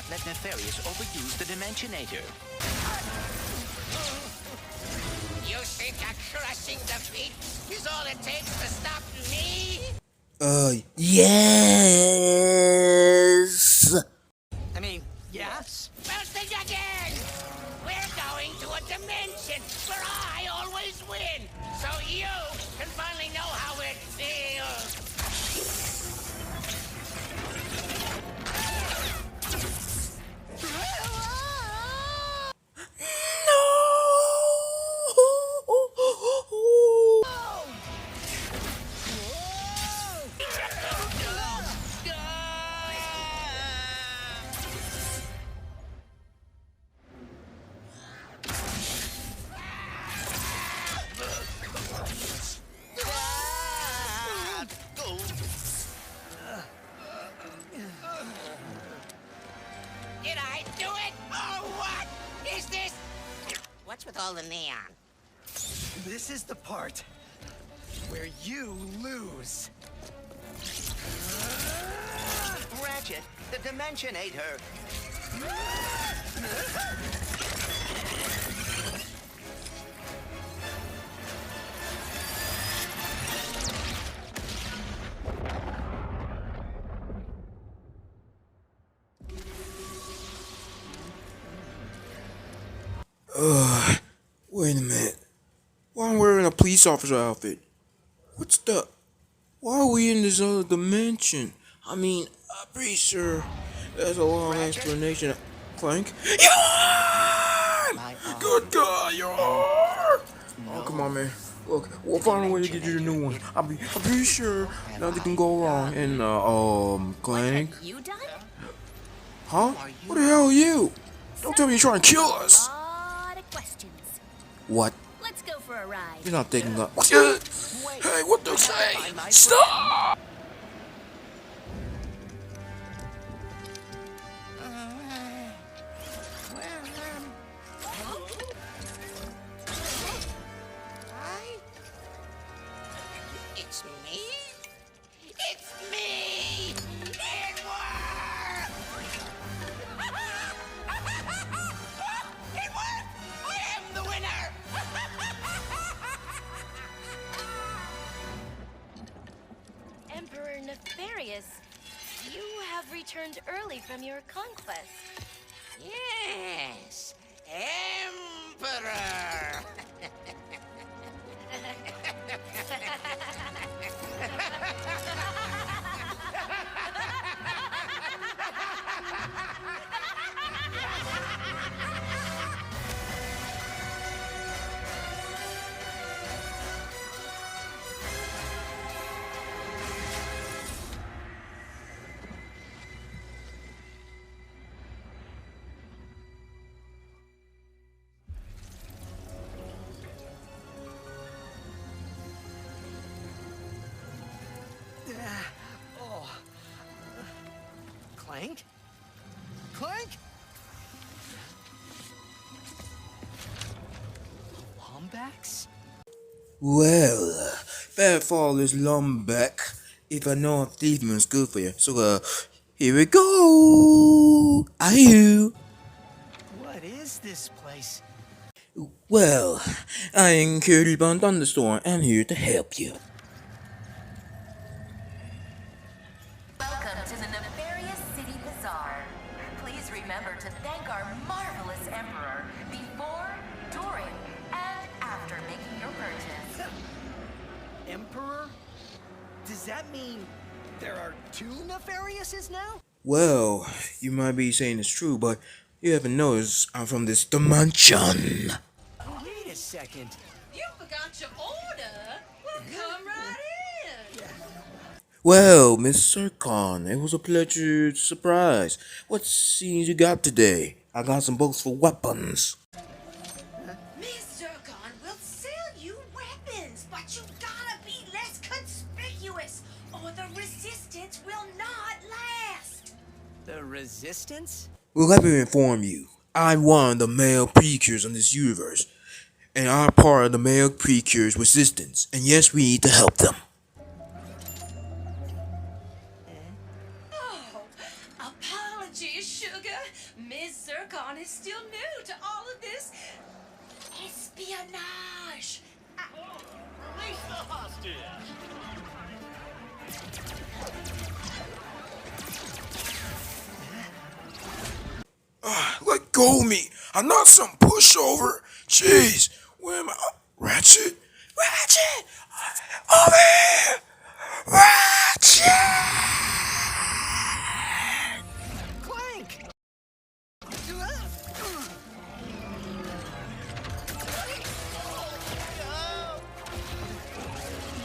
not let Nefarious overuse the Dimensionator. You think a crushing defeat is all it takes to stop me? Yes. I mean, yes? Well, think again! We're going to a dimension where I always win, so you can finally know how it feels. Did I do it? Or what? Is this... What's with all the neon? This is the part where you lose. Ratchet, the Dimensionator. Wait a minute. Why am I wearing a police officer outfit? What's the... Why are we in this other dimension? I mean, I'm pretty sure there's a long explanation. Clank? Good God, you're hard! Oh, come on, man. Look, we'll find a way to get you a new one. I'm pretty sure nothing can go wrong. And, Clank? What have you done? Huh? What the hell are you? Don't tell me you're trying to kill us! Lot of questions. What? Let's go for a ride. You're not taking up. Hey, what the say? Stop! It's me? It's me! It worked! It worked! I am the winner! Emperor Nefarious, you have returned early from your conquest. Yes, Emperor! Clank? Clank? Wombats? Well, better follow this lumberback if I know if Steven's good for you. So, here we go! Ahoo! What is this place? Well, I am Curly Bun Thunderstorm. I'm here to help you. Welcome to the Nefarious City Bazaar. Please remember to thank our marvelous Emperor before, during, and after making your purchase. Emperor? Does that mean there are two Nefariouses now? Well, you might be saying it's true, but you haven't noticed I'm from this dimension. Wait a second. You forgot your order? Well, come right in. Well, Miss Circon, it was a pleasure to surprise. What scenes you got today? I got some books for weapons. Miss Zircon will sell you weapons, but you gotta be less conspicuous, or the resistance will not last. The Resistance? Well, let me inform you. I'm one of the male Precures in this universe, and I'm part of the male Precure's resistance, and yes, we need to help them. Oh, apologies, sugar. still new to all of this espionage. Release the hostage! Let go of me. I'm not some pushover. Jeez. Where am I? Ratchet? Ratchet! Over here! Ratchet! Clank!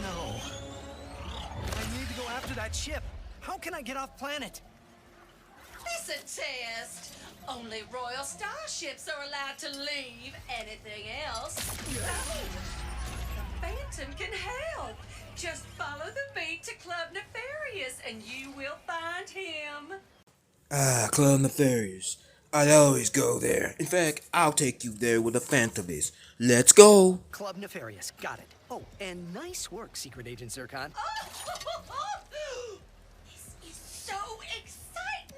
No. I need to go after that ship. How can I get off planet? It's a test. Only royal starships are allowed to leave. Anything else? The Phantom can help. Just follow the beat to Club Nefarious and you will find him. Ah, Club Nefarious. I'd always go there. In fact, I'll take you there where the Phantom is. Let's go. Club Nefarious. Got it. Oh, and nice work, Secret Agent Zircon. This is so exciting.